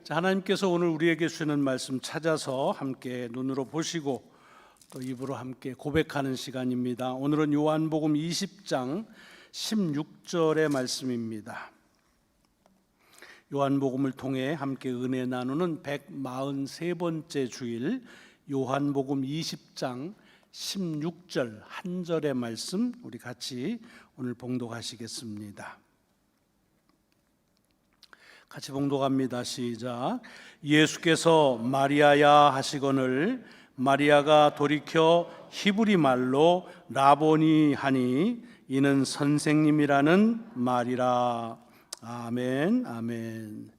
자, 하나님께서 오늘 우리에게 주시는 말씀 찾아서 함께 눈으로 보시고 또 입으로 함께 고백하는 시간입니다. 오늘은 요한복음 20장 16절의 말씀입니다. 요한복음을 통해 함께 은혜 나누는 143번째 주일, 요한복음 20장 16절 한 절의 말씀 우리 같이 오늘 봉독하시겠습니다. 같이 봉독합니다. 시작. 예수께서 마리아야 하시거늘 마리아가 돌이켜 히브리 말로 라보니 하니 이는 선생님이라는 말이라. 아멘. 아멘.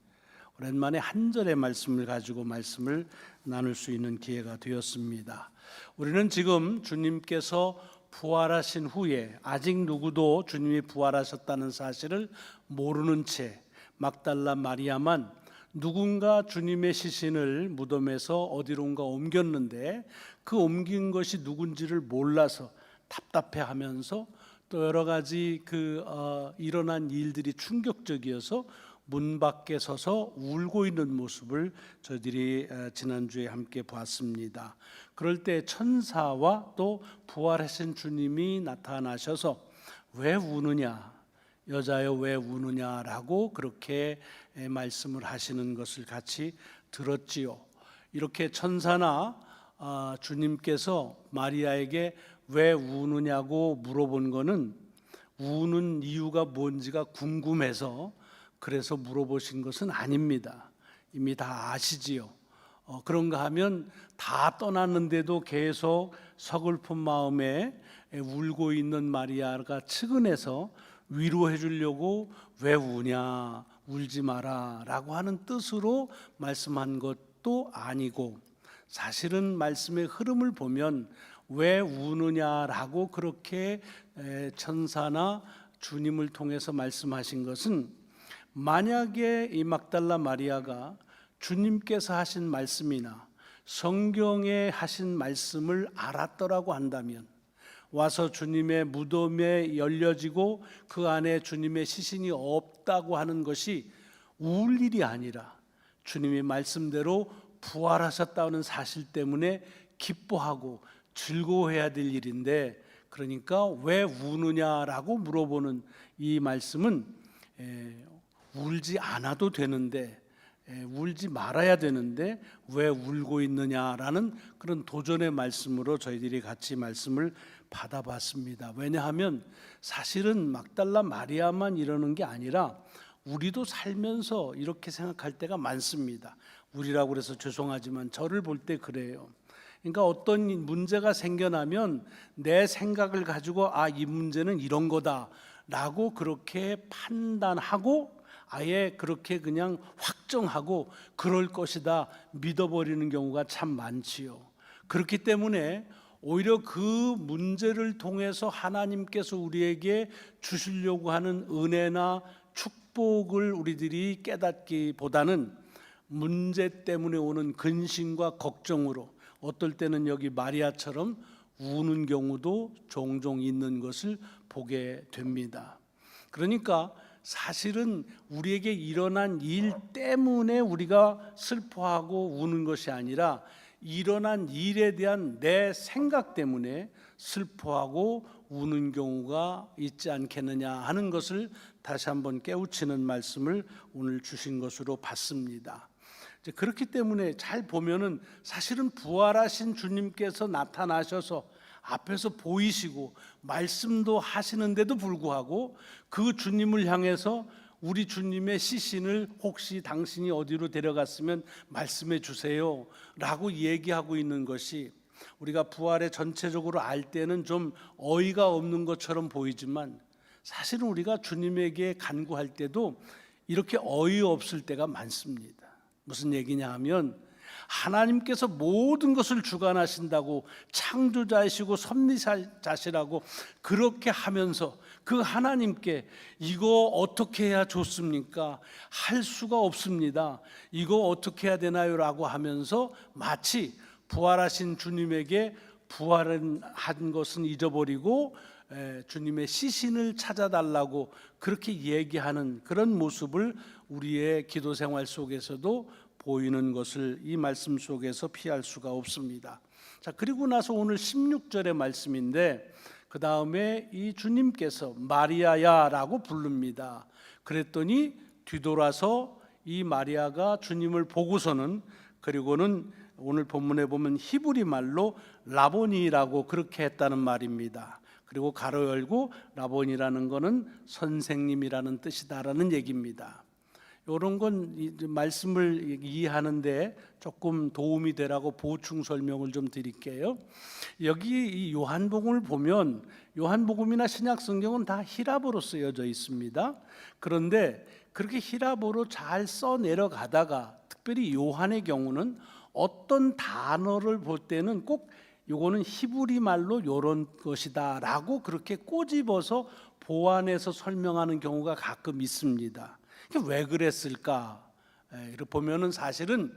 오랜만에 한 절의 말씀을 가지고 말씀을 나눌 수 있는 기회가 되었습니다. 우리는 지금 주님께서 부활하신 후에 아직 누구도 주님이 부활하셨다는 사실을 모르는 채 막달라 마리아만 누군가 주님의 시신을 무덤에서 어디론가 옮겼는데 그 옮긴 것이 누군지를 몰라서 답답해하면서 또 여러 가지 일어난 일들이 충격적이어서 문 밖에 서서 울고 있는 모습을 저희들이 지난주에 함께 보았습니다. 그럴 때 천사와 또 부활하신 주님이 나타나셔서 왜 우느냐, 여자여 왜 우느냐라고 그렇게 말씀을 하시는 것을 같이 들었지요. 이렇게 천사나 주님께서 마리아에게 왜 우느냐고 물어본 거는 우는 이유가 뭔지가 궁금해서 그래서 물어보신 것은 아닙니다. 이미 다 아시지요. 그런가 하면 다 떠났는데도 계속 서글픈 마음에 울고 있는 마리아가 측은해서 위로해 주려고 왜 우냐, 울지 마라 라고 하는 뜻으로 말씀한 것도 아니고, 사실은 말씀의 흐름을 보면 왜 우느냐라고 그렇게 천사나 주님을 통해서 말씀하신 것은, 만약에 이 막달라 마리아가 주님께서 하신 말씀이나 성경에 하신 말씀을 알았더라고 한다면 와서 주님의 무덤에 열려지고 그 안에 주님의 시신이 없다고 하는 것이 울 일이 아니라 주님의 말씀대로 부활하셨다는 사실 때문에 기뻐하고 즐거워해야 될 일인데, 그러니까 왜 우느냐라고 물어보는 이 말씀은 울지 않아도 되는데, 울지 말아야 되는데 왜 울고 있느냐라는 그런 도전의 말씀으로 저희들이 같이 말씀을 받아봤습니다. 왜냐하면 사실은 막달라 마리아만 이러는 게 아니라 우리도 살면서 이렇게 생각할 때가 많습니다. 우리라고 그래서 죄송하지만 저를 볼 때 그래요. 그러니까 어떤 문제가 생겨나면 내 생각을 가지고 이 문제는 이런 거다 라고 그렇게 판단하고 아예 그렇게 그냥 확정하고 그럴 것이다 믿어버리는 경우가 참 많지요. 그렇기 때문에 오히려 그 문제를 통해서 하나님께서 우리에게 주시려고 하는 은혜나 축복을 우리들이 깨닫기보다는 문제 때문에 오는 근심과 걱정으로 어떨 때는 여기 마리아처럼 우는 경우도 종종 있는 것을 보게 됩니다. 그러니까 사실은 우리에게 일어난 일 때문에 우리가 슬퍼하고 우는 것이 아니라 일어난 일에 대한 내 생각 때문에 슬퍼하고 우는 경우가 있지 않겠느냐 하는 것을 다시 한번 깨우치는 말씀을 오늘 주신 것으로 봤습니다. 그렇기 때문에 잘 보면은 사실은 부활하신 주님께서 나타나셔서 앞에서 보이시고 말씀도 하시는데도 불구하고 그 주님을 향해서 우리 주님의 시신을 혹시 당신이 어디로 데려갔으면 말씀해 주세요 라고 얘기하고 있는 것이, 우리가 부활에 전체적으로 알 때는 좀 어이가 없는 것처럼 보이지만 사실은 우리가 주님에게 간구할 때도 이렇게 어이없을 때가 많습니다. 무슨 얘기냐 하면 하나님께서 모든 것을 주관하신다고 창조자이시고 섭리자시라고 그렇게 하면서 그 하나님께 이거 어떻게 해야 좋습니까? 할 수가 없습니다. 이거 어떻게 해야 되나요? 라고 하면서 마치 부활하신 주님에게 부활한 것은 잊어버리고 주님의 시신을 찾아달라고 그렇게 얘기하는 그런 모습을 우리의 기도 생활 속에서도 보이는 것을 이 말씀 속에서 피할 수가 없습니다. 자, 그리고 나서 오늘 16절의 말씀인데 그 다음에 이 주님께서 마리아야라고 부릅니다. 그랬더니 뒤돌아서 이 마리아가 주님을 보고서는, 그리고는 오늘 본문에 보면 히브리 말로 라보니라고 그렇게 했다는 말입니다. 그리고 가로 열고 라보니라는 것은 선생님이라는 뜻이다라는 얘기입니다. 이런 건 말씀을 이해하는데 조금 도움이 되라고 보충 설명을 좀 드릴게요. 여기 이 요한복음을 보면 요한복음이나 신약성경은 다 히라보로 쓰여져 있습니다. 그런데 그렇게 히라보로 잘 써 내려가다가 특별히 요한의 경우는 어떤 단어를 볼 때는 꼭 요거는 히브리 말로 요런 것이다 라고 그렇게 꼬집어서 보완해서 설명하는 경우가 가끔 있습니다. 왜 그랬을까? 이렇게 보면은 사실은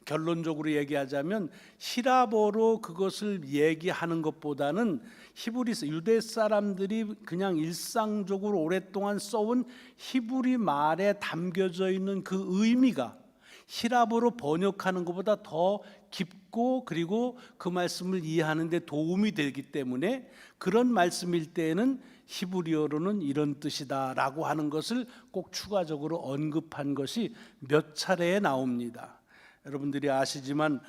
결론적으로 얘기하자면 히라보로 그것을 얘기하는 것보다는 히브리서 유대 사람들이 그냥 일상적으로 오랫동안 써온 히브리 말에 담겨져 있는 그 의미가 히라보로 번역하는 것보다 더 깊고 그리고 그 말씀을 이해하는 데 도움이 되기 때문에 그런 말씀일 때에는 히브리어로는 이런 뜻이다라고 하는 것을 꼭 추가적으로 언급한 것이 몇 차례에 나옵니다. 여러분들이 아시지만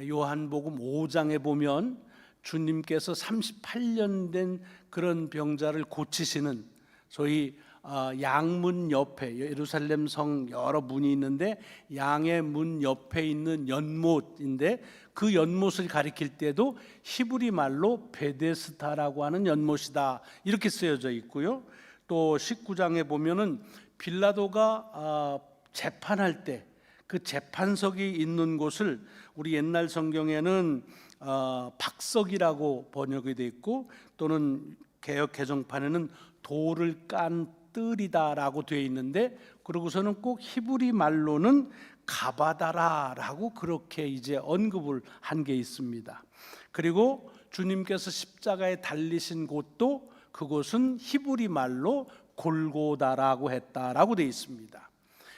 요한복음 5장에 보면 주님께서 38년 된 그런 병자를 고치시는 소위 양문 옆에 예루살렘 성 여러 문이 있는데 양의 문 옆에 있는 연못인데 그 연못을 가리킬 때도 히브리 말로 베데스다라고 하는 연못이다 이렇게 쓰여져 있고요. 또 19장에 보면은 빌라도가 재판할 때 그 재판석이 있는 곳을 우리 옛날 성경에는 박석이라고 번역이 되어 있고 또는 개역 개정판에는 돌을 깐 뜰이다라고 되어 있는데 그러고서는 꼭 히브리 말로는 가바다라라고 그렇게 이제 언급을 한 게 있습니다. 그리고 주님께서 십자가에 달리신 곳도 그곳은 히브리 말로 골고다라고 했다라고 되어 있습니다.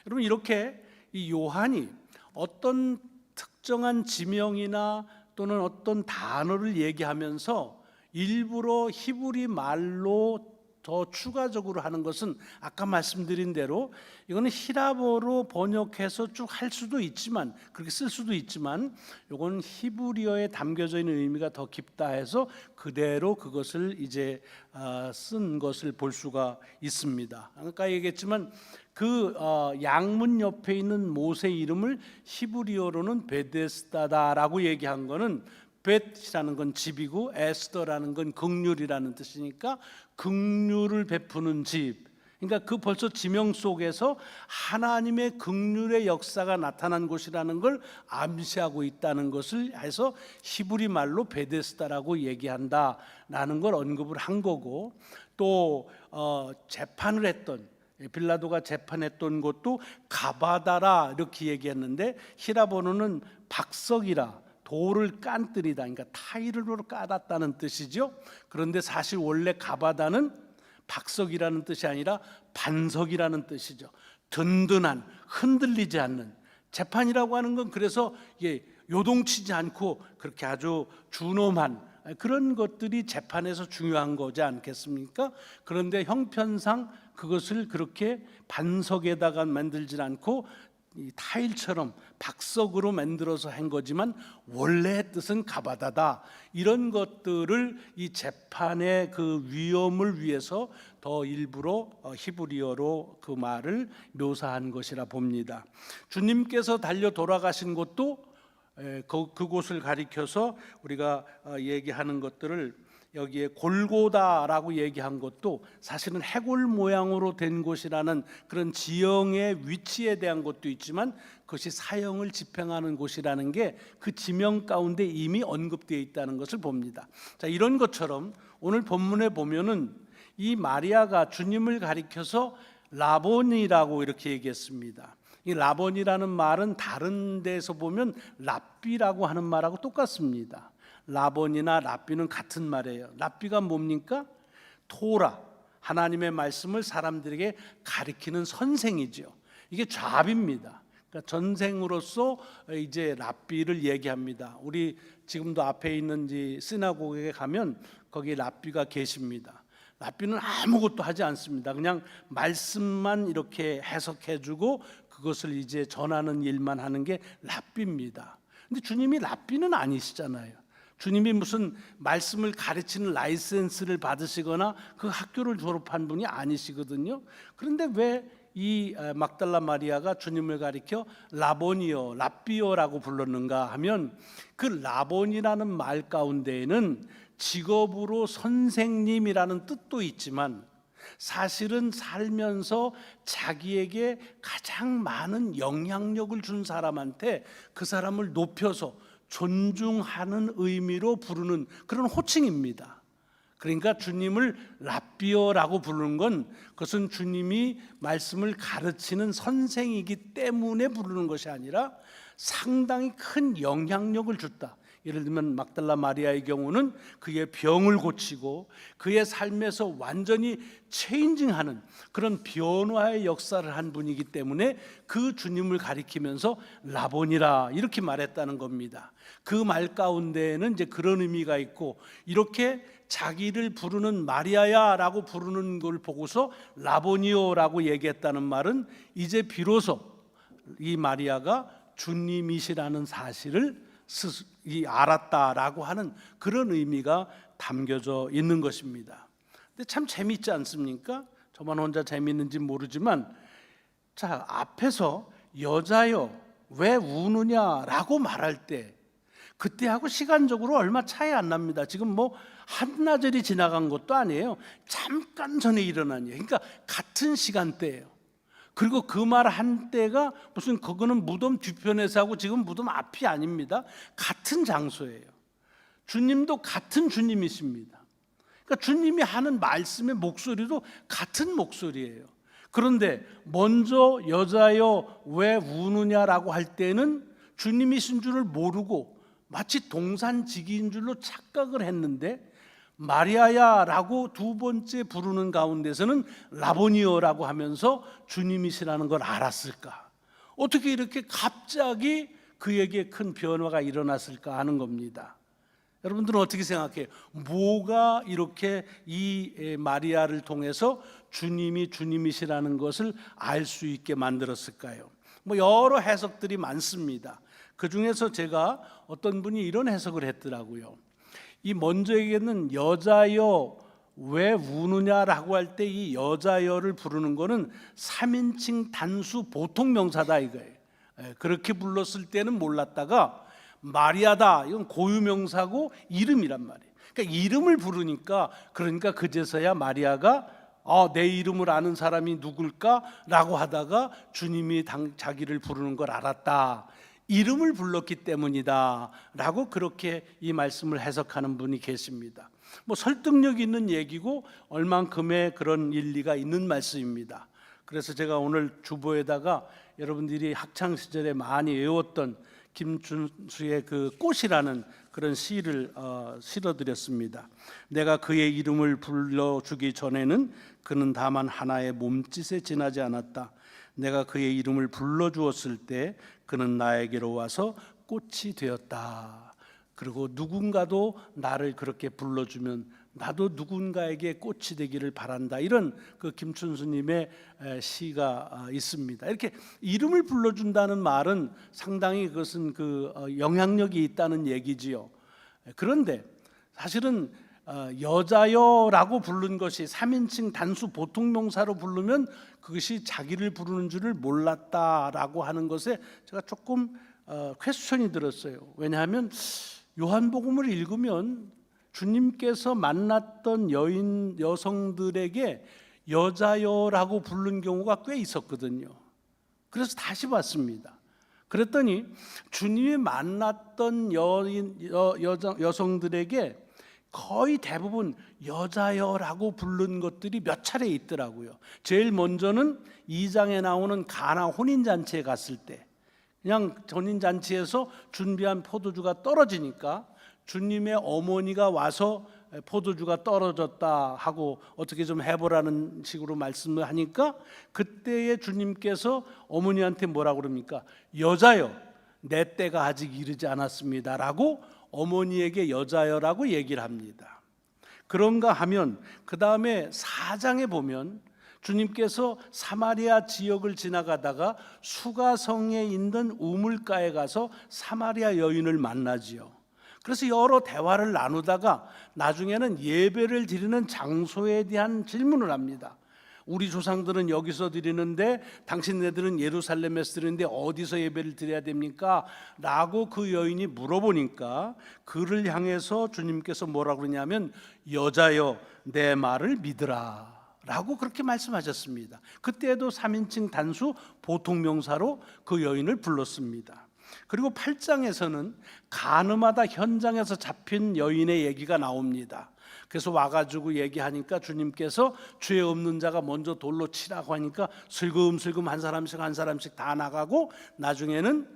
여러분 이렇게 이 요한이 어떤 특정한 지명이나 또는 어떤 단어를 얘기하면서 일부러 히브리 말로 더 추가적으로 하는 것은 아까 말씀드린 대로 이거는 히라보로 번역해서 쭉 할 수도 있지만 그렇게 쓸 수도 있지만 이건 히브리어에 담겨져 있는 의미가 더 깊다 해서 그대로 그것을 이제 쓴 것을 볼 수가 있습니다. 아까 얘기했지만 그 양문 옆에 있는 못의 이름을 히브리어로는 베데스다다라고 얘기한 거는 벳이라는 건 집이고 에스더라는 건 긍휼이라는 뜻이니까 긍휼을 베푸는 집. 그러니까 그 벌써 지명 속에서 하나님의 긍휼의 역사가 나타난 곳이라는 걸 암시하고 있다는 것을 해서 히브리 말로 베데스다라고 얘기한다라는 걸 언급을 한 거고 또 재판을 했던 빌라도가 재판했던 곳도 가바다라 이렇게 얘기했는데 히라보노는 박석이라 돌을 깐뜨리다, 그러니까 타일로 깔았다는 뜻이죠. 그런데 사실 원래 가바다는 박석이라는 뜻이 아니라 반석이라는 뜻이죠. 든든한, 흔들리지 않는. 재판이라고 하는 건 그래서 요동치지 않고 그렇게 아주 준엄한 그런 것들이 재판에서 중요한 거지 않겠습니까? 그런데 형편상 그것을 그렇게 반석에다가 만들지 않고 이 타일처럼 박석으로 만들어서 한 거지만 원래의 뜻은 가바다다. 이런 것들을 이 재판의 그 위험을 위해서 더 일부러 히브리어로 그 말을 묘사한 것이라 봅니다. 주님께서 달려 돌아가신 곳도 그곳을 가리켜서 우리가 얘기하는 것들을 여기에 골고다라고 얘기한 것도 사실은 해골 모양으로 된 곳이라는 그런 지형의 위치에 대한 것도 있지만 그것이 사형을 집행하는 곳이라는 게 그 지명 가운데 이미 언급되어 있다는 것을 봅니다. 자, 이런 것처럼 오늘 본문에 보면은 이 마리아가 주님을 가리켜서 라보니라고 이렇게 얘기했습니다. 이 라본이라는 말은 다른 데서 보면 랍비라고 하는 말하고 똑같습니다. 라본이나 랍비는 같은 말이에요. 랍비가 뭡니까? 토라, 하나님의 말씀을 사람들에게 가르치는 선생이죠. 이게 좌비입니다. 그러니까 전생으로서 이제 랍비를 얘기합니다. 우리 지금도 앞에 있는 이 시나고그에 가면 거기 랍비가 계십니다. 랍비는 아무것도 하지 않습니다. 그냥 말씀만 이렇게 해석해주고 그것을 이제 전하는 일만 하는 게 랍비입니다. 근데 주님이 랍비는 아니시잖아요. 주님이 무슨 말씀을 가르치는 라이센스를 받으시거나 그 학교를 졸업한 분이 아니시거든요. 그런데 왜 이 막달라 마리아가 주님을 가리켜 라보니요, 랍비요라고 불렀는가 하면 그 라본이라는 말 가운데에는 직업으로 선생님이라는 뜻도 있지만 사실은 살면서 자기에게 가장 많은 영향력을 준 사람한테 그 사람을 높여서 존중하는 의미로 부르는 그런 호칭입니다. 그러니까 주님을 랍비어라고 부르는 건 그것은 주님이 말씀을 가르치는 선생이기 때문에 부르는 것이 아니라 상당히 큰 영향력을 줬다. 예를 들면 막달라 마리아의 경우는 그의 병을 고치고 그의 삶에서 완전히 체인징하는 그런 변화의 역사를 한 분이기 때문에 그 주님을 가리키면서 라본이라 이렇게 말했다는 겁니다. 그 말 가운데에는 이제 그런 의미가 있고 이렇게 자기를 부르는 마리아야라고 부르는 걸 보고서 라보니오라고 얘기했다는 말은 이제 비로소 이 마리아가 주님이시라는 사실을 알았다라고 하는 그런 의미가 담겨져 있는 것입니다. 근데 참 재미있지 않습니까? 저만 혼자 재미있는지 모르지만 자, 앞에서 여자여 왜 우느냐라고 말할 때 그때하고 시간적으로 얼마 차이 안 납니다. 지금 뭐 한나절이 지나간 것도 아니에요. 잠깐 전에 일어난 일. 그러니까 같은 시간대예요. 그리고 그 말 한 때가 무슨 그거는 무덤 뒤편에서 하고 지금 무덤 앞이 아닙니다. 같은 장소예요. 주님도 같은 주님이십니다. 그러니까 주님이 하는 말씀의 목소리도 같은 목소리예요. 그런데 먼저 여자여 왜 우느냐라고 할 때는 주님이신 줄을 모르고 마치 동산지기인 줄로 착각을 했는데 마리아야라고 두 번째 부르는 가운데서는 라보니오라고 하면서 주님이시라는 걸 알았을까? 어떻게 이렇게 갑자기 그에게 큰 변화가 일어났을까 하는 겁니다. 여러분들은 어떻게 생각해요? 뭐가 이렇게 이 마리아를 통해서 주님이 주님이시라는 것을 알 수 있게 만들었을까요? 뭐 여러 해석들이 많습니다. 그 중에서 제가 어떤 분이 이런 해석을 했더라고요. 이 먼저 얘기는 여자여 왜 우느냐라고 할 때 이 여자여를 부르는 거는 3인칭 단수 보통 명사다 이거예요. 그렇게 불렀을 때는 몰랐다가 마리아다 이건 고유명사고 이름이란 말이에요. 그러니까 이름을 부르니까 그러니까 그제서야 마리아가 내 이름을 아는 사람이 누굴까라고 하다가 주님이 자기를 부르는 걸 알았다. 이름을 불렀기 때문이다 라고 그렇게 이 말씀을 해석하는 분이 계십니다. 뭐 설득력 있는 얘기고 얼만큼의 그런 일리가 있는 말씀입니다. 그래서 제가 오늘 주보에다가 여러분들이 학창시절에 많이 외웠던 김춘수의 그 꽃이라는 그런 시를 실어드렸습니다. 내가 그의 이름을 불러주기 전에는 그는 다만 하나의 몸짓에 지나지 않았다. 내가 그의 이름을 불러주었을 때 그는 나에게로 와서 꽃이 되었다. 그리고 누군가도 나를 그렇게 불러주면 나도 누군가에게 꽃이 되기를 바란다. 이런 그 김춘수님의 시가 있습니다. 이렇게 이름을 불러준다는 말은 상당히 그것은 그 영향력이 있다는 얘기지요. 그런데 사실은 여자여라고 부른 것이 3인칭 단수 보통명사로 부르면 그것이 자기를 부르는 줄을 몰랐다라고 하는 것에 제가 조금 퀘스천이 들었어요. 왜냐하면 요한복음을 읽으면 주님께서 만났던 여성들에게 여자여라고 부른 경우가 꽤 있었거든요. 그래서 다시 봤습니다. 그랬더니 주님이 만났던 여성들에게 거의 대부분 여자여라고 부른 것들이 몇 차례 있더라고요. 제일 먼저는 2장에 나오는 가나 혼인잔치에 갔을 때 그냥 혼인잔치에서 준비한 포도주가 떨어지니까 주님의 어머니가 와서 포도주가 떨어졌다 하고 어떻게 좀 해보라는 식으로 말씀을 하니까 그때에 주님께서 어머니한테 뭐라 그럽니까? 여자여, 내 때가 아직 이르지 않았습니다 라고 어머니에게 여자여라고 얘기를 합니다. 그런가 하면 그 다음에 4장에 보면 주님께서 사마리아 지역을 지나가다가 수가성에 있는 우물가에 가서 사마리아 여인을 만나지요. 그래서 여러 대화를 나누다가 나중에는 예배를 드리는 장소에 대한 질문을 합니다. 우리 조상들은 여기서 드리는데 당신네들은 예루살렘에서 드리는데 어디서 예배를 드려야 됩니까? 라고 그 여인이 물어보니까 그를 향해서 주님께서 뭐라 그러냐면 여자여, 내 말을 믿으라 라고 그렇게 말씀하셨습니다. 그때도 3인칭 단수 보통명사로 그 여인을 불렀습니다. 그리고 8장에서는 가늠하다 현장에서 잡힌 여인의 얘기가 나옵니다. 그래서 와가지고 얘기하니까 주님께서 죄 없는 자가 먼저 돌로 치라고 하니까 슬금슬금 한 사람씩 다 나가고 나중에는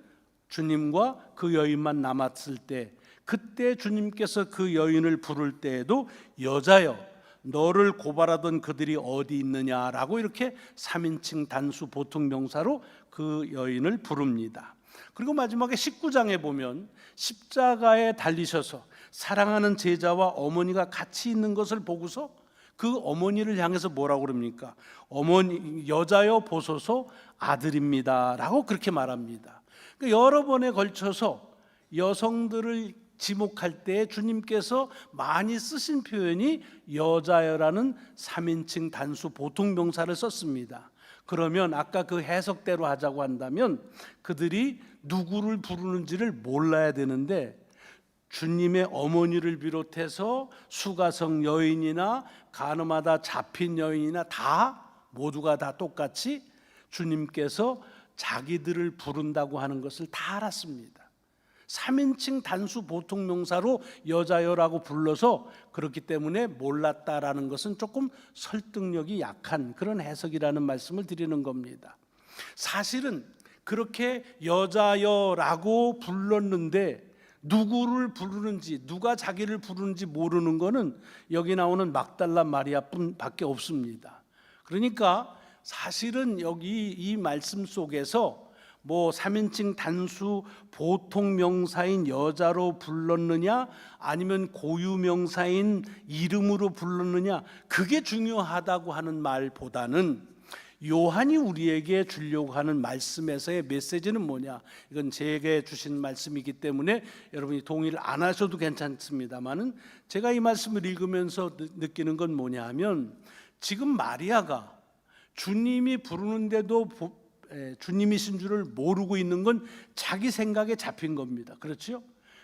주님과 그 여인만 남았을 때, 그때 주님께서 그 여인을 부를 때에도 여자여, 너를 고발하던 그들이 어디 있느냐라고 이렇게 3인칭 단수 보통명사로 그 여인을 부릅니다. 그리고 마지막에 19장에 보면 십자가에 달리셔서 사랑하는 제자와 어머니가 같이 있는 것을 보고서 그 어머니를 향해서 뭐라고 그럽니까? 어머니, 여자여 보소서 아들입니다 라고 그렇게 말합니다. 그러니까 여러 번에 걸쳐서 여성들을 지목할 때 주님께서 많이 쓰신 표현이 여자여라는 3인칭 단수 보통명사를 썼습니다. 그러면 아까 그 해석대로 하자고 한다면 그들이 누구를 부르는지를 몰라야 되는데 주님의 어머니를 비롯해서 수가성 여인이나 가늠하다 잡힌 여인이나 다 모두가 다 똑같이 주님께서 자기들을 부른다고 하는 것을 다 알았습니다. 3인칭 단수 보통명사로 여자여라고 불러서 그렇기 때문에 몰랐다라는 것은 조금 설득력이 약한 그런 해석이라는 말씀을 드리는 겁니다. 사실은 그렇게 여자여라고 불렀는데 누구를 부르는지, 누가 자기를 부르는지 모르는 것은 여기 나오는 막달라 마리아뿐밖에 없습니다. 그러니까 사실은 여기 이 말씀 속에서 뭐 3인칭 단수 보통 명사인 여자로 불렀느냐 아니면 고유 명사인 이름으로 불렀느냐, 그게 중요하다고 하는 말보다는 요한이 우리에게 주려고 하는 말씀에서의 메시지는 뭐냐, 이건 제게 주신 말씀이기 때문에 여러분이 동의를 안 하셔도 괜찮습니다만은 제가 이 말씀을 읽으면서 느끼는 건 뭐냐 하면 지금 마리아가 주님이 부르는데도 주님이신 줄을 모르고 있는 건 자기 생각에 잡힌 겁니다. 그렇죠?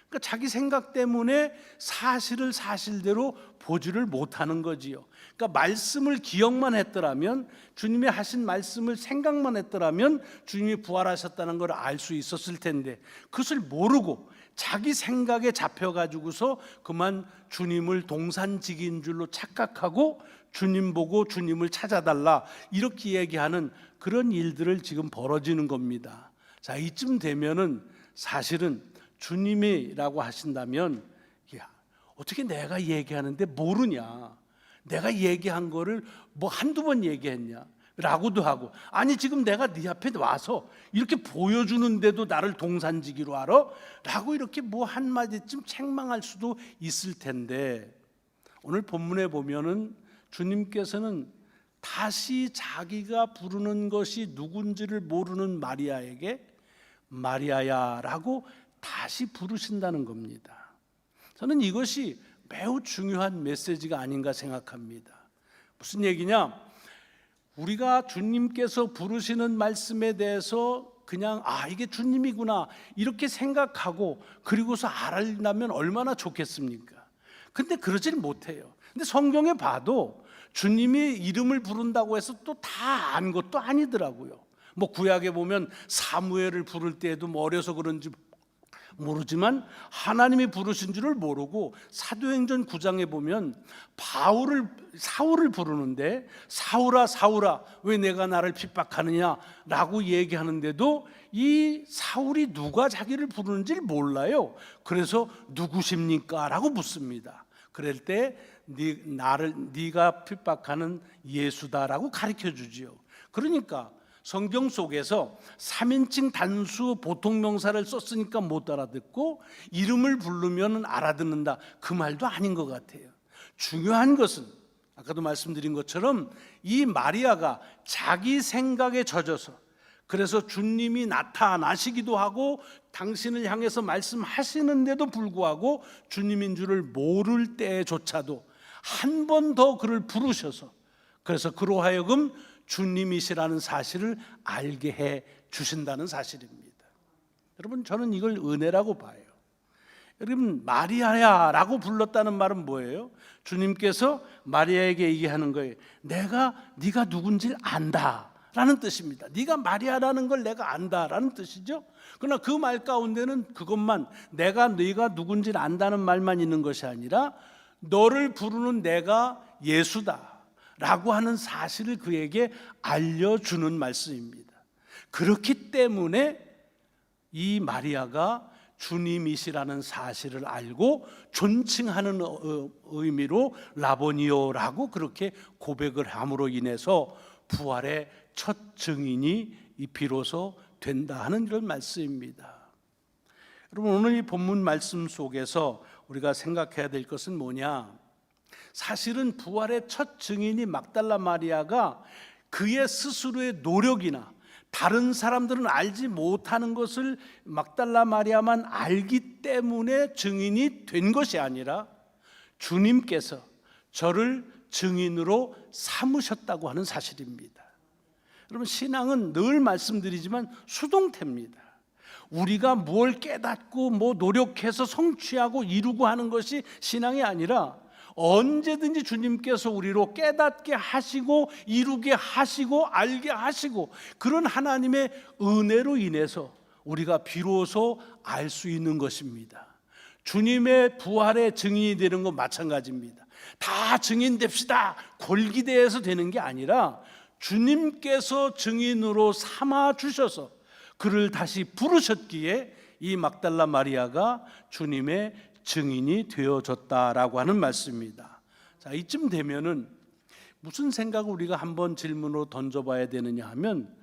그러니까 자기 생각 때문에 사실을 사실대로 보지를 못하는 거지요. 그러니까 말씀을 기억만 했더라면, 주님이 하신 말씀을 생각만 했더라면 주님이 부활하셨다는 걸 알 수 있었을 텐데 그것을 모르고 자기 생각에 잡혀가지고서 그만 주님을 동산직인 줄로 착각하고 주님 보고 주님을 찾아달라 이렇게 얘기하는 그런 일들을 지금 벌어지는 겁니다. 자, 이쯤 되면은 사실은 주님이라고 하신다면 야, 어떻게 내가 얘기하는데 모르냐, 내가 얘기한 거를 뭐 한두 번 얘기했냐 라고도 하고, 아니 지금 내가 네 앞에 와서 이렇게 보여주는데도 나를 동산지기로 알아? 라고 이렇게 뭐 한마디쯤 책망할 수도 있을 텐데, 오늘 본문에 보면은 주님께서는 다시 자기가 부르는 것이 누군지를 모르는 마리아에게 마리아야 라고 다시 부르신다는 겁니다. 저는 이것이 매우 중요한 메시지가 아닌가 생각합니다. 무슨 얘기냐? 우리가 주님께서 부르시는 말씀에 대해서 그냥 이게 주님이구나 이렇게 생각하고 그리고서 알려면 얼마나 좋겠습니까? 근데 그러질 못해요. 근데 성경에 봐도 주님이 이름을 부른다고 해서 또 다 안 것도 아니더라고요. 뭐 구약에 보면 사무엘을 부를 때에도 뭐 어려서 그런지 모르지만 하나님이 부르신 줄을 모르고, 사도행전 9장에 보면 사울을 부르는데 사울아 사울아 왜 내가 나를 핍박하느냐 라고 얘기하는데도 이 사울이 누가 자기를 부르는지를 몰라요. 그래서 누구십니까? 라고 묻습니다. 그럴 때 네가 핍박하는 예수다라고 가르쳐 주지요. 그러니까 성경 속에서 3인칭 단수 보통명사를 썼으니까 못 알아듣고 이름을 부르면 알아듣는다, 그 말도 아닌 것 같아요. 중요한 것은 아까도 말씀드린 것처럼 이 마리아가 자기 생각에 젖어서, 그래서 주님이 나타나시기도 하고 당신을 향해서 말씀하시는데도 불구하고 주님인 줄을 모를 때조차도 한 번 더 그를 부르셔서, 그래서 그로 하여금 주님이시라는 사실을 알게 해 주신다는 사실입니다. 여러분, 저는 이걸 은혜라고 봐요. 여러분, 마리아야 라고 불렀다는 말은 뭐예요? 주님께서 마리아에게 얘기하는 거예요. 네가 누군지 안다 라는 뜻입니다. 네가 마리아라는 걸 내가 안다 라는 뜻이죠. 그러나 그 말 가운데는 그것만, 네가 누군지 안다는 말만 있는 것이 아니라 너를 부르는 내가 예수다 라고 하는 사실을 그에게 알려주는 말씀입니다. 그렇기 때문에 이 마리아가 주님이시라는 사실을 알고 존칭하는 의미로 라보니오라고 그렇게 고백을 함으로 인해서 부활의 첫 증인이 비로소 된다 하는 이런 말씀입니다. 여러분, 오늘 이 본문 말씀 속에서 우리가 생각해야 될 것은 뭐냐? 사실은 부활의 첫 증인이 막달라 마리아가 그의 스스로의 노력이나 다른 사람들은 알지 못하는 것을 막달라 마리아만 알기 때문에 증인이 된 것이 아니라 주님께서 저를 증인으로 삼으셨다고 하는 사실입니다. 여러분, 신앙은 늘 말씀드리지만 수동태입니다. 우리가 뭘 깨닫고 노력해서 성취하고 이루고 하는 것이 신앙이 아니라 언제든지 주님께서 우리로 깨닫게 하시고 이루게 하시고 알게 하시고, 그런 하나님의 은혜로 인해서 우리가 비로소 알 수 있는 것입니다. 주님의 부활의 증인이 되는 건 마찬가지입니다. 다 증인됩시다 골기대에서 되는 게 아니라 주님께서 증인으로 삼아 주셔서 그를 다시 부르셨기에 이 막달라 마리아가 주님의 증인이 되어졌다라고 하는 말씀입니다. 자, 이쯤 되면은 무슨 생각을 우리가 한번 질문으로 던져봐야 되느냐 하면,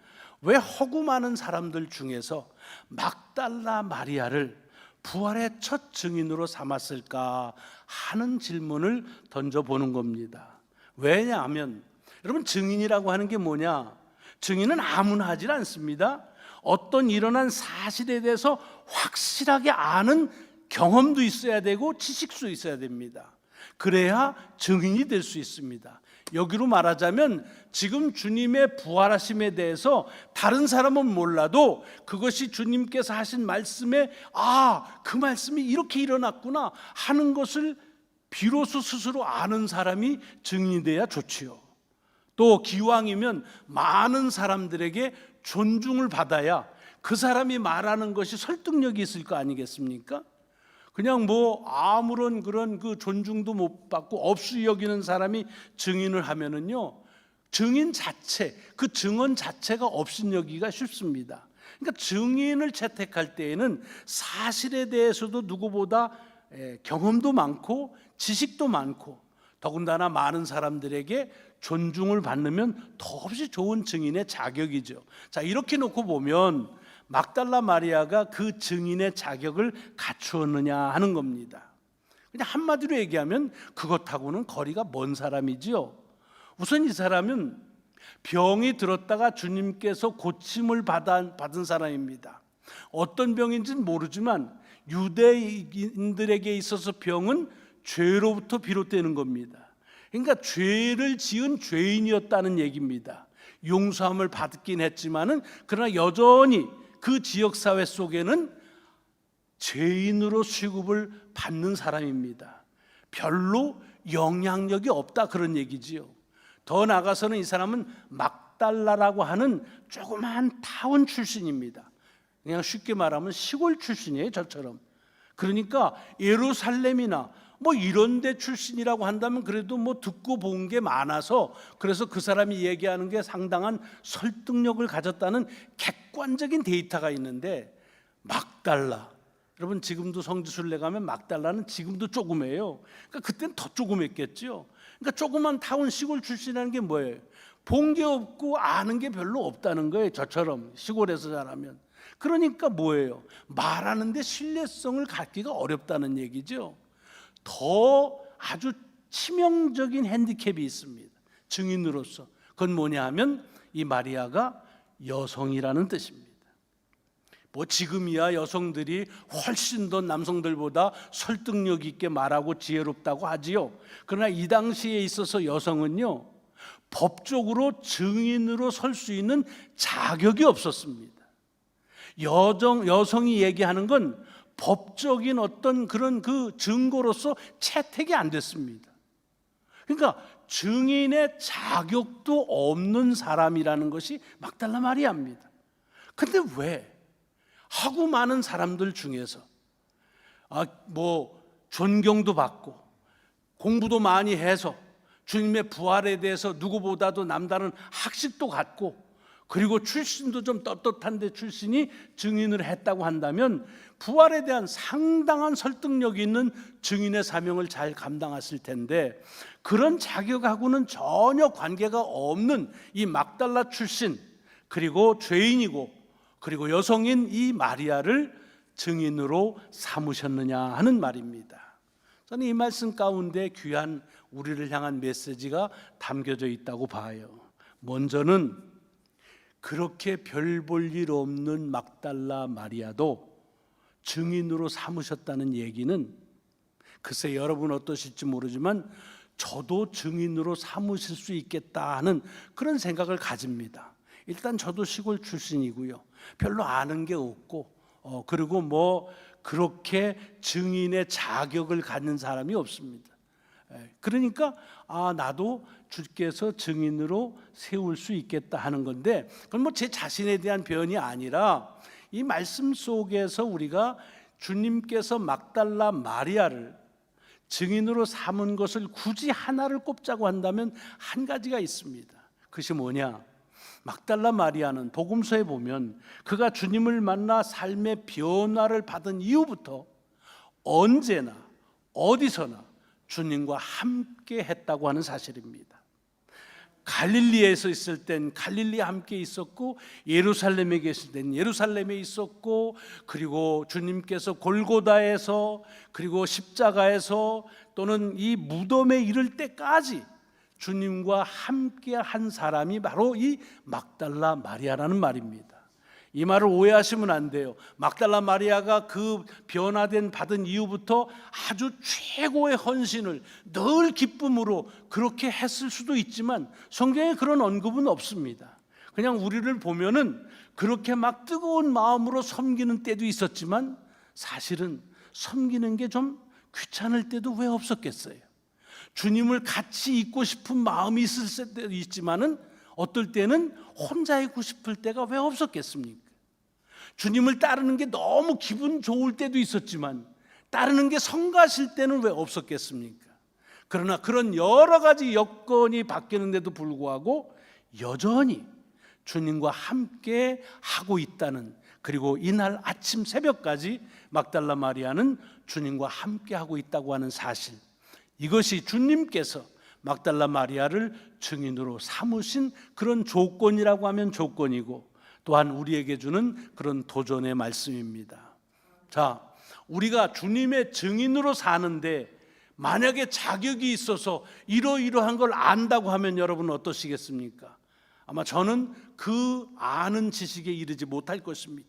왜 허구 많은 사람들 중에서 막달라 마리아를 부활의 첫 증인으로 삼았을까 하는 질문을 던져보는 겁니다. 왜냐하면 여러분, 증인이라고 하는 게 뭐냐? 증인은 아무나 하질 않습니다. 어떤 일어난 사실에 대해서 확실하게 아는 경험도 있어야 되고 지식도 있어야 됩니다. 그래야 증인이 될 수 있습니다. 여기로 말하자면 지금 주님의 부활하심에 대해서 다른 사람은 몰라도 그것이 주님께서 하신 말씀에 그 말씀이 이렇게 일어났구나 하는 것을 비로소 스스로 아는 사람이 증인이 돼야 좋지요. 또 기왕이면 많은 사람들에게 존중을 받아야 그 사람이 말하는 것이 설득력이 있을 거 아니겠습니까? 그냥 아무런 그런 존중도 못 받고 없이 여기는 사람이 증인을 하면은요, 증인 자체, 그 증언 자체가 업신여기가 쉽습니다. 그러니까 증인을 채택할 때에는 사실에 대해서도 누구보다 경험도 많고 지식도 많고 더군다나 많은 사람들에게 존중을 받으면 더없이 좋은 증인의 자격이죠. 자, 이렇게 놓고 보면 막달라 마리아가 그 증인의 자격을 갖추었느냐 하는 겁니다. 그냥 한마디로 얘기하면 그것하고는 거리가 먼 사람이지요. 우선 이 사람은 병이 들었다가 주님께서 고침을 받은 사람입니다. 어떤 병인지는 모르지만 유대인들에게 있어서 병은 죄로부터 비롯되는 겁니다. 그러니까 죄를 지은 죄인이었다는 얘기입니다. 용서함을 받긴 했지만은 그러나 여전히 그 지역사회 속에는 죄인으로 취급을 받는 사람입니다. 별로 영향력이 없다 그런 얘기지요. 더 나아가서는 이 사람은 막달라라고 하는 조그만 타운 출신입니다. 그냥 쉽게 말하면 시골 출신이에요, 저처럼. 그러니까 예루살렘이나 이런 데 출신이라고 한다면 그래도 듣고 본 게 많아서, 그래서 그 사람이 얘기하는 게 상당한 설득력을 가졌다는 객관적인 데이터가 있는데, 막달라, 여러분 지금도 성지순례 가면 막달라는 지금도 조그매요. 그러니까 그때는 더 조그맸겠죠. 그러니까 조그만 타운 시골 출신이라는 게 뭐예요? 본 게 없고 아는 게 별로 없다는 거예요. 저처럼 시골에서 자라면. 그러니까 뭐예요? 말하는데 신뢰성을 갖기가 어렵다는 얘기죠. 더 아주 치명적인 핸디캡이 있습니다. 증인으로서. 그건 뭐냐 하면 이 마리아가 여성이라는 뜻입니다. 뭐 지금이야 여성들이 훨씬 더 남성들보다 설득력 있게 말하고 지혜롭다고 하지요. 그러나 이 당시에 있어서 여성은요, 법적으로 증인으로 설 수 있는 자격이 없었습니다. 여성이 얘기하는 건 법적인 어떤 그런 그 증거로서 채택이 안 됐습니다. 그러니까 증인의 자격도 없는 사람이라는 것이 막달라 마리아입니다. 근데 왜 하고 많은 사람들 중에서 뭐 존경도 받고 공부도 많이 해서 주님의 부활에 대해서 누구보다도 남다른 학식도 갖고 그리고 출신도 좀 떳떳한데 출신이 증인을 했다고 한다면 부활에 대한 상당한 설득력 있는 증인의 사명을 잘 감당했을 텐데, 그런 자격하고는 전혀 관계가 없는 이 막달라 출신, 그리고 죄인이고 그리고 여성인 이 마리아를 증인으로 삼으셨느냐 하는 말입니다. 저는 이 말씀 가운데 귀한 우리를 향한 메시지가 담겨져 있다고 봐요. 먼저는 그렇게 별 볼 일 없는 막달라 마리아도 증인으로 삼으셨다는 얘기는, 글쎄 여러분 어떠실지 모르지만 저도 증인으로 삼으실 수 있겠다 하는 그런 생각을 가집니다. 일단 저도 시골 출신이고요, 별로 아는 게 없고 그리고 뭐 그렇게 증인의 자격을 갖는 사람이 없습니다. 그러니까 나도 주께서 증인으로 세울 수 있겠다 하는 건데, 그건 뭐 제 자신에 대한 변이 아니라 이 말씀 속에서 우리가 주님께서 막달라 마리아를 증인으로 삼은 것을 굳이 하나를 꼽자고 한다면 한 가지가 있습니다. 그것이 뭐냐? 막달라 마리아는 복음서에 보면 그가 주님을 만나 삶의 변화를 받은 이후부터 언제나 어디서나 주님과 함께 했다고 하는 사실입니다. 갈릴리에서 있을 땐 갈릴리에 함께 있었고, 예루살렘에 계실 땐 예루살렘에 있었고, 그리고 주님께서 골고다에서 그리고 십자가에서 또는 이 무덤에 이를 때까지 주님과 함께 한 사람이 바로 이 막달라 마리아라는 말입니다. 이 말을 오해하시면 안 돼요. 막달라 마리아가 그 변화된 받은 이후부터 아주 최고의 헌신을 늘 기쁨으로 그렇게 했을 수도 있지만 성경에 그런 언급은 없습니다. 그냥 우리를 보면은 그렇게 막 뜨거운 마음으로 섬기는 때도 있었지만 사실은 섬기는 게 좀 귀찮을 때도 왜 없었겠어요? 주님을 같이 있고 싶은 마음이 있을 때도 있지만은 어떨 때는 혼자 있고 싶을 때가 왜 없었겠습니까? 주님을 따르는 게 너무 기분 좋을 때도 있었지만 따르는 게 성가실 때는 왜 없었겠습니까? 그러나 그런 여러 가지 여건이 바뀌는데도 불구하고 여전히 주님과 함께 하고 있다는, 그리고 이날 아침 새벽까지 막달라 마리아는 주님과 함께 하고 있다고 하는 사실, 이것이 주님께서 막달라 마리아를 증인으로 삼으신 그런 조건이라고 하면 조건이고, 또한 우리에게 주는 그런 도전의 말씀입니다. 자, 우리가 주님의 증인으로 사는데 만약에 자격이 있어서 이러이러한 걸 안다고 하면 여러분 어떠시겠습니까? 아마 저는 그 아는 지식에 이르지 못할 것입니다.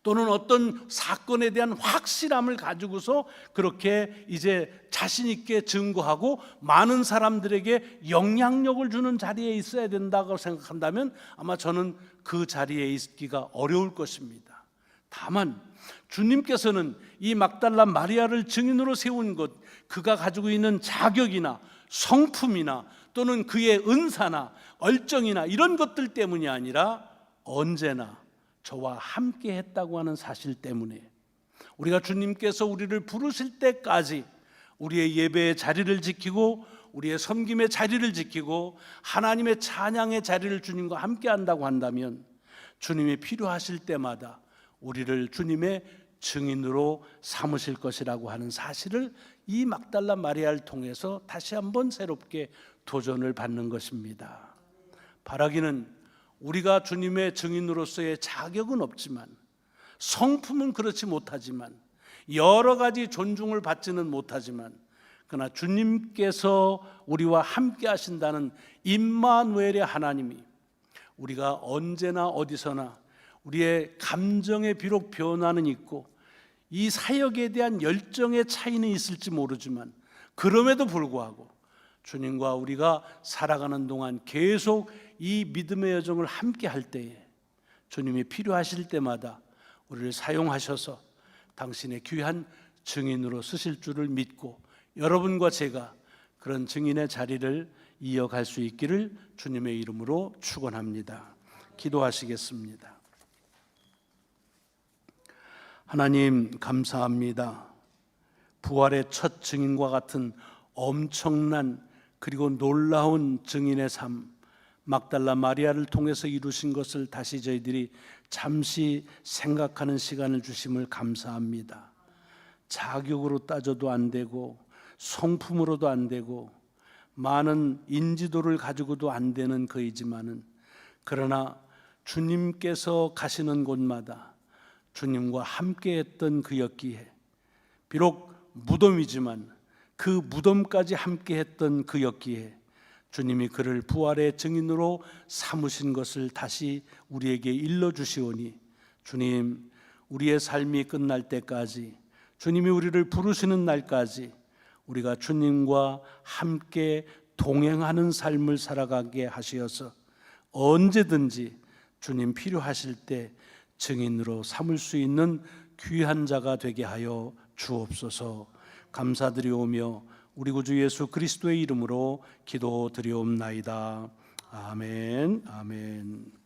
또는 어떤 사건에 대한 확실함을 가지고서 그렇게 이제 자신 있게 증거하고 많은 사람들에게 영향력을 주는 자리에 있어야 된다고 생각한다면 아마 저는 그 자리에 있기가 어려울 것입니다. 다만 주님께서는 이 막달라 마리아를 증인으로 세운 것, 그가 가지고 있는 자격이나 성품이나 또는 그의 은사나 얼정이나 이런 것들 때문이 아니라 언제나 저와 함께 했다고 하는 사실 때문에, 우리가 주님께서 우리를 부르실 때까지 우리의 예배의 자리를 지키고 우리의 섬김의 자리를 지키고 하나님의 찬양의 자리를 주님과 함께 한다고 한다면 주님이 필요하실 때마다 우리를 주님의 증인으로 삼으실 것이라고 하는 사실을 이 막달라 마리아를 통해서 다시 한번 새롭게 도전을 받는 것입니다. 바라기는 우리가 주님의 증인으로서의 자격은 없지만, 성품은 그렇지 못하지만, 여러 가지 존중을 받지는 못하지만, 그러나 주님께서 우리와 함께 하신다는 임마누엘의 하나님이 우리가 언제나 어디서나 우리의 감정에 비록 변화는 있고 이 사역에 대한 열정의 차이는 있을지 모르지만, 그럼에도 불구하고 주님과 우리가 살아가는 동안 계속 이 믿음의 여정을 함께 할 때에 주님이 필요하실 때마다 우리를 사용하셔서 당신의 귀한 증인으로 쓰실 줄을 믿고, 여러분과 제가 그런 증인의 자리를 이어갈 수 있기를 주님의 이름으로 축원합니다. 기도하시겠습니다. 하나님, 감사합니다. 부활의 첫 증인과 같은 엄청난 그리고 놀라운 증인의 삶, 막달라 마리아를 통해서 이루신 것을 다시 저희들이 잠시 생각하는 시간을 주심을 감사합니다. 자격으로 따져도 안 되고, 성품으로도 안 되고, 많은 인지도를 가지고도 안 되는 그이지만은, 그러나 주님께서 가시는 곳마다 주님과 함께했던 그였기에, 비록 무덤이지만 그 무덤까지 함께했던 그였기에 주님이 그를 부활의 증인으로 삼으신 것을 다시 우리에게 일러주시오니, 주님, 우리의 삶이 끝날 때까지, 주님이 우리를 부르시는 날까지 우리가 주님과 함께 동행하는 삶을 살아가게 하시어서 언제든지 주님 필요하실 때 증인으로 삼을 수 있는 귀한 자가 되게 하여 주옵소서. 감사드리오며 우리 구주 예수 그리스도의 이름으로 기도드리옵나이다. 아멘. 아멘.